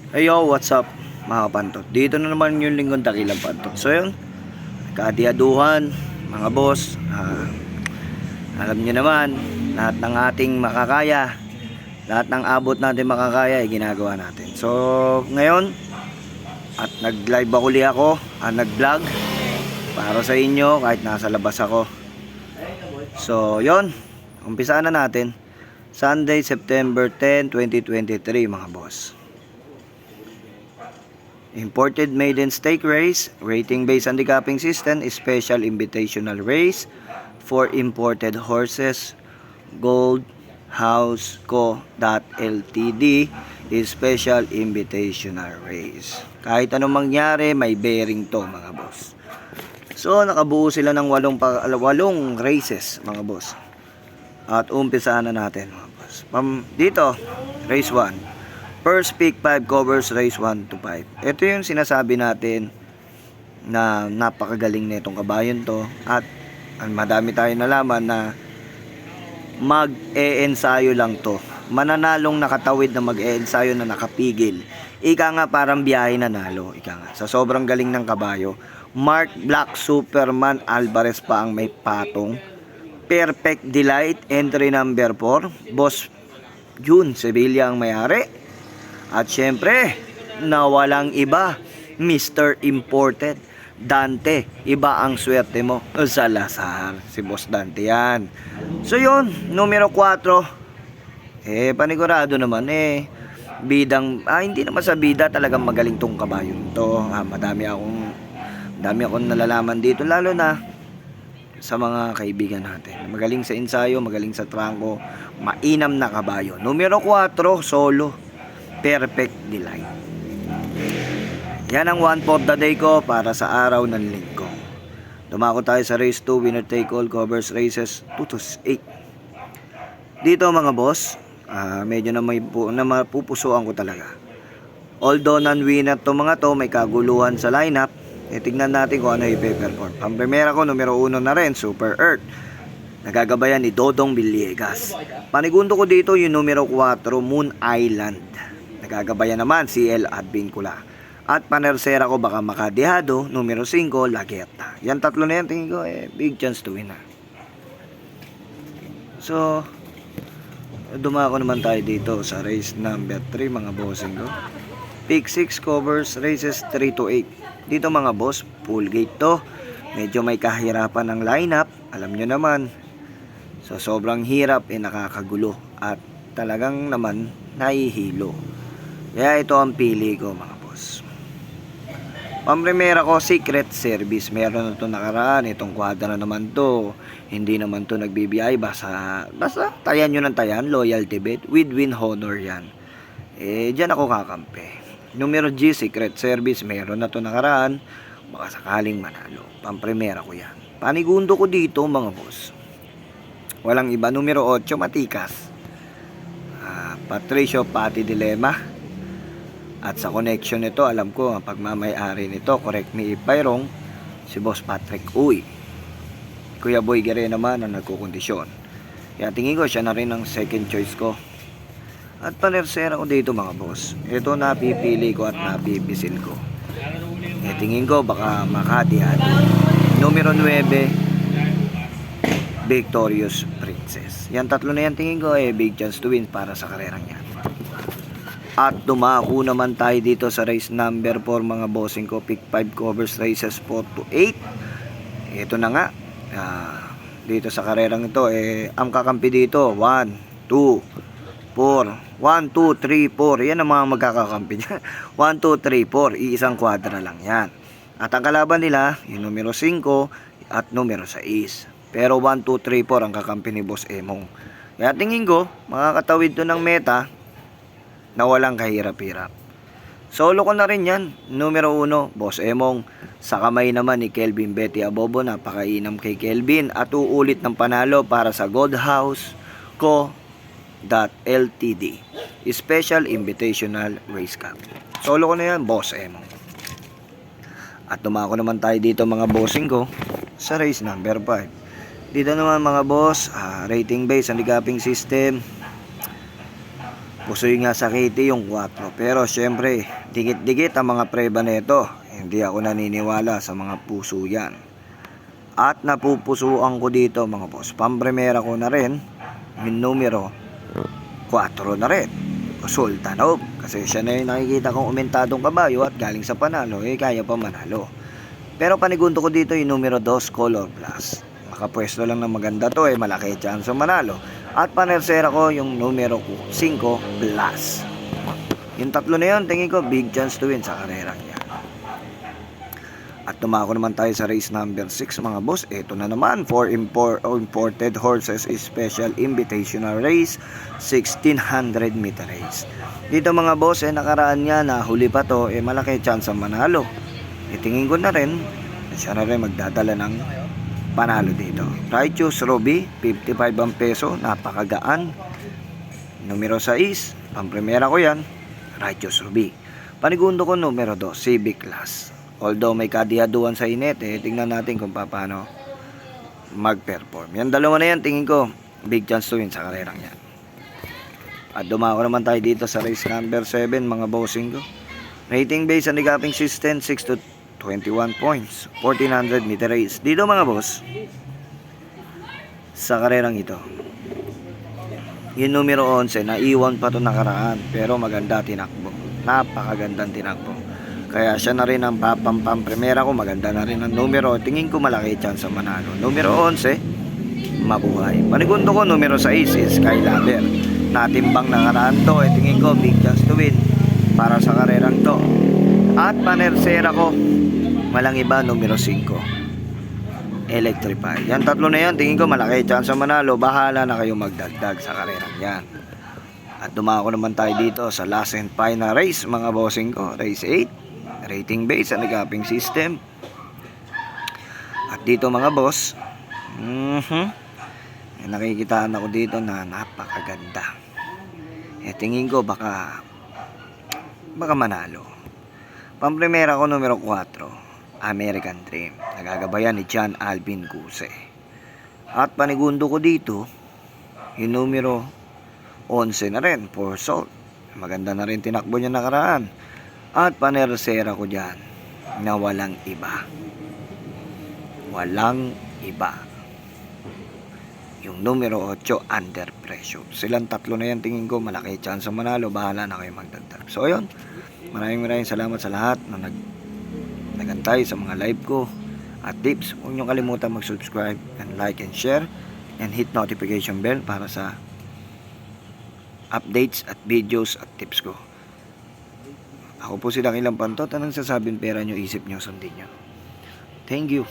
Hey yo, what's up mga kapantot? Dito na naman yung Lingkod Dakilang Pantot. So yun, kaadiaduhan mga boss. Alam nyo naman, lahat ng ating makakaya, lahat ng abot natin makakaya ay ginagawa natin. So ngayon, at nag-live uli ako, nag-vlog para sa inyo kahit nasa labas ako. So yun, umpisaan na natin. Sunday, September 10, 2023 mga boss. Imported maiden stake race, rating-based handicapping system, special invitational race for imported horses, Gold House Co. Ltd. is special invitational race. Kahit anong mangyari, may bearing to mga boss. So nakabuo sila ng 8 races mga boss. At umpisaan na natin mga boss. Dito, race 1. First pick 5 covers race 1 to 5. Ito yung sinasabi natin na napakagaling nitong kabayon to. At madami tayong nalaman na mag-e-ensayo lang to. Mananalong nakatawid na mag-e-ensayo na nakapigil. Ika nga parang biyahe na nalo. Ika nga. Sa sobrang galing ng kabayo. Mark Black Superman Alvarez pa ang may patong. Perfect Delight entry number 4. Boss June Sevilla ang may-ari. At syempre, nawalang iba, Mr. Imported, Dante. Iba ang swerte mo, Salazar. Si Boss Dante yan. So yun, numero 4. Panigurado naman bidang, hindi naman sa bida, talagang magaling tong kabayo to. Madami akong nalalaman dito, lalo na sa mga kaibigan natin. Magaling sa ensayo, magaling sa trangko, mainam na kabayo. Numero 4, solo. Perfect Delight. Yan ang 1 for the day ko para sa araw ng linggo. Dumako tayo sa race 2, winner take all, covers races 2 to 8. Dito mga boss, medyo na mapupusuan ko talaga. Although non-winner to mga to, may kaguluhan sa lineup. Tignan natin kung ano i-perform. Ang primera ko, numero 1 na rin, Super Earth. Nagagabayan ni Dodong Villegas. Panigundo ko dito yung numero 4, Moon Island. Nagagabayan naman si El Advincula. At panersera ko baka makadihado, numero 5, Laguerta. Yan tatlo na yan, tingin ko big chance to win . So dumako naman tayo dito sa race number 3 mga bossing ko. Pick 6 covers races 3 to 8. Dito mga boss, full gate to. Medyo may kahirapan ng lineup, alam nyo naman. So sobrang hirap, nakakagulo. At talagang naman nahihilo. Kaya ito ang pili ko mga boss. Pampremera ko, Secret Service. Meron na ito nakaraan. Itong kwadra naman to. Hindi naman to nagbibiyay. Basta tayan nyo ng tayan. Loyalty bet. With win honor yan. Dyan ako kakampi. Numero G, Secret Service. Meron na ito nakaraan. Baka sakaling manalo. Pampremera ko yan. Panigundo ko dito mga boss. Walang iba. Numero 8, Matikas. Patricio Pati Dilema. At sa connection nito, alam ko, pagmamay-ari nito, correct me if I'm wrong, si Boss Patrick Uy. Kuya Boy Gere naman ang nagkukondisyon. Kaya tingin ko, siya na rin ang second choice ko. At panersera ko dito mga boss. Ito napipili ko at napipisil ko. Tingin ko, baka makadihado. Numero 9, Victorious Princess. Yan tatlo na yan tingin ko, big chance to win para sa karerang yan. At dumako naman tayo dito sa race number 4 mga bossing ko. Pick 5 covers races 4 to 8. Ito na nga. Dito sa karerang ito, ang kakampi dito, 1, 2, 4. 1, 2, 3, 4. Yan ang mga magkakakampi niya. 1, 2, 3, 4. Iisang kwadra lang yan. At ang kalaban nila, yung numero 5 at numero 6. Pero 1, 2, 3, 4 ang kakampi ni Boss Emong. Kaya tingin ko, makakatawid to ng meta na walang kahirap-hirap. Solo ko na rin yan. Numero 1, Boss Emong. Sa kamay naman ni Kelvin Betty Abobo. Napakainam kay Kelvin. At uulit ng panalo para sa Gold House Co. Ltd. Special Invitational Race Cup. Solo ko na yan, Boss Emong. At dumako naman tayo dito mga bossing ko sa race number 5. Dito naman mga boss, rating based handicapping system. Pusoy nga sa Kitty yung 4. Pero syempre, dikit-dikit ang mga preba nito. Hindi ako naniniwala sa mga puso yan. At napupusuan ko dito mga boss. Pampremera ko na rin yung numero 4 na rin. Sultanov. Kasi siya na yung nakikita kong umentadong kabayo at galing sa panalo, kaya pa manalo. Pero panigundo ko dito yung numero 2 Color Plus. Makapwesto lang na maganda to, malaki chance manalo. At panersera ko yung numero 5 Plus. Yung tatlo na yun, tingin ko big chance to win sa karerang yan. At tumako naman tayo sa race number 6 mga boss. Ito na naman, 4 imported horses special invitational race, 1600 meter race. Dito mga boss, nakaraan niya na huli pa to, malaki chance ang manalo. Tingin ko na rin, siya na rin magdadala ng panalo dito. Righteous Ruby, 55 ang peso, napakagaan. Numero 6, pampremera ko yan, Righteous Ruby. Panigundo ko numero 2, Civic Class. Although may kadihaduan sa init, tingnan natin kung paano mag-perform. Yan dalawa na yan, tingin ko, big chance to win sa karerang yan. At dumako naman tayo dito sa race number 7, mga bossing ko. Rating based sa handicapping system, 6 to 21 points, 1400 meter race. Dito mga boss, sa karerang ito, yung numero 11, naiwan pa to nakaraan, pero maganda tinakbo. Napakagandang tinakbo. Kaya siya na rin ang pampremera ko. Maganda na rin ang numero. Tingin ko malaki chance sa manalo. Numero 11, mabuhay. Panigundo ko numero 6 is Skylaber. Natimbang nakaraan to. Tingin ko big chance to win para sa karerang to. At panersera ko, walang iba, numero 5, Electrify. Yan tatlo na yan, tingin ko malaki chance sa manalo. Bahala na kayo magdagdag sa karerang yan. At dumako naman tayo dito sa last and final race, mga bossing ko. Race 8, rating based sa handicapping system. At dito mga boss, nakikitaan ako dito na napakaganda. Tingin ko baka manalo. Pampremera ko numero 4, American Dream. Nagagabayan ni John Alvin Guse. At panigundo ko dito yung numero 11 na rin, For Salt. Maganda na rin tinakbo niya nakaraan. At panersera ko dyan na walang iba. Walang iba. Yung numero 8, Under Pressure. Silang tatlo na yan, tingin ko malaki chance manalo. Bahala na kayo magdagdag. So ayun, maraming salamat sa lahat na nagantay sa mga live ko at tips. Huwag nyo kalimutan mag-subscribe and like and share and hit notification bell para sa updates at videos at tips ko. Ako po si Dakilang Pantot. Anong sasabing pera nyo, isip nyo, sundin nyo. Thank you.